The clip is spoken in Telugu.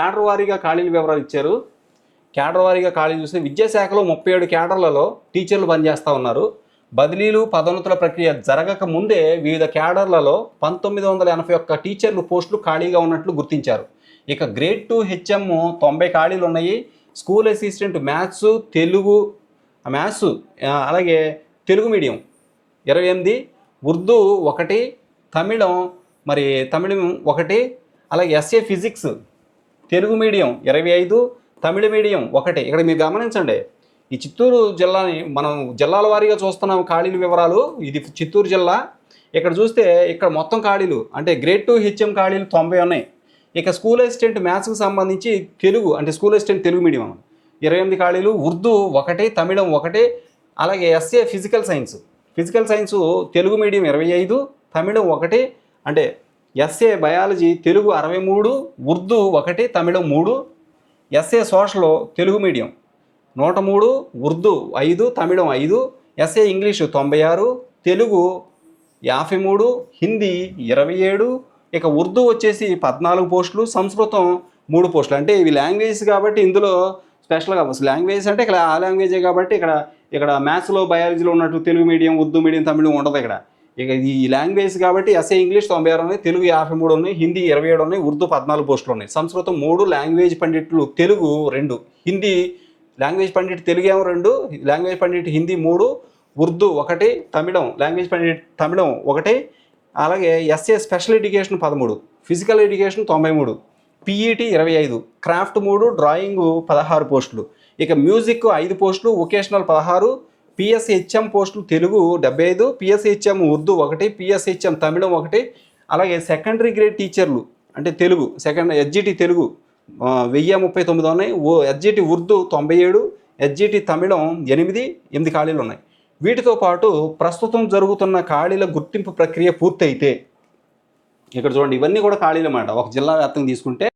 క్యాడర్ వారీగా ఖాళీల వివరాలు ఇచ్చారు. క్యాడర్ వారీగా ఖాళీలు చూస్తే విద్యాశాఖలో 37 క్యాడర్లలో టీచర్లు పనిచేస్తూ ఉన్నారు. బదిలీలు పదోన్నతుల ప్రక్రియ జరగక ముందే వివిధ క్యాడర్లలో 1981 టీచర్లు పోస్టులు ఖాళీగా ఉన్నట్లు గుర్తించారు. ఇక గ్రేడ్ 2 హెచ్ఎం 90 ఖాళీలు ఉన్నాయి. స్కూల్ అసిస్టెంట్ మ్యాథ్స్ అలాగే తెలుగు మీడియం 28, ఉర్దూ 1, తమిళం 1, అలాగే ఎస్ఏ ఫిజిక్స్ తెలుగు మీడియం 25, తమిళ మీడియం 1. ఇక్కడ మీరు గమనించండి, ఈ చిత్తూరు జిల్లాని మనం జిల్లాల వారీగా చూస్తున్నాం ఖాళీల వివరాలు. ఇది చిత్తూరు జిల్లా. ఇక్కడ చూస్తే ఇక్కడ మొత్తం ఖాళీలు అంటే గ్రేడ్ 2 హెచ్ఎం ఖాళీలు 90 ఉన్నాయి. ఇక స్కూల్ అసిస్టెంట్ మ్యాథ్స్కి సంబంధించి తెలుగు అంటే స్కూల్ అసిస్టెంట్ తెలుగు మీడియం 28 ఖాళీలు, ఉర్దూ 1, తమిళం 1, అలాగే SA physical science Telugu medium 25, Tamil 1, అంటే SA biology Telugu 63, Urdu 1, Tamil 3, SA social Telugu medium 103, Urdu 5, Tamil 5, SA English 96, Telugu 53, Hindi 27, ఇక ఉర్దూ వచ్చేసి 14 పోస్టులు, సంస్కృతం 3 పోస్టులు. అంటే ఇవి లాంగ్వేజ్ కాబట్టి ఇందులో స్పెషల్గా లాంగ్వేజ్ అంటే ఇక్కడ ఆ లాంగ్వేజే కాబట్టి ఇక్కడ మ్యాథ్స్లో బయాలజీలో ఉన్నట్టు తెలుగు మీడియం, ఉర్దూ మీడియం, తమిళం ఉండదు. ఇక ఈ లాంగ్వేజ్ కాబట్టి ఎస్ఏ ఇంగ్లీష్ 96 ఉన్నాయి, తెలుగు 53 ఉన్నాయి, హిందీ 27 ఉన్నాయి, ఉర్దూ 14 పోస్టులు ఉన్నాయి. సంస్కృతం 3, లాంగ్వేజ్ పండిట్లు తెలుగు 2, హిందీ లాంగ్వేజ్ పండిట్ తెలుగు 2, లాంగ్వేజ్ పండిట్ హిందీ 3, ఉర్దూ 1, తమిళం లాంగ్వేజ్ పండిట్ తమిళం 1, అలాగే SA special education 13, physical education 93, PET 25, craft 3, drawing 16 పోస్టులు. ఇక మ్యూజిక్ 5 పోస్టులు, వొకేషనల్ 16, పిఎస్హెచ్ఎం పోస్టులు తెలుగు 75, పిఎస్హెచ్ఎం ఉర్దూ 1, పిఎస్హెచ్ఎం తమిళం 1, అలాగే సెకండరీ గ్రేడ్ టీచర్లు అంటే తెలుగు ఎస్జిటి తెలుగు 1039 ఉన్నాయి, ఎస్జిటి ఉర్దూ 97, ఎస్జిటి తమిళం 8 ఖాళీలు ఉన్నాయి. వీటితో పాటు ప్రస్తుతం జరుగుతున్న ఖాళీల గుర్తింపు ప్రక్రియ పూర్తయితే ఇక్కడ చూడండి ఇవన్నీ కూడా ఖాళీలు అన్నమాట. ఒక జిల్లా వ్యాప్తంగా తీసుకుంటే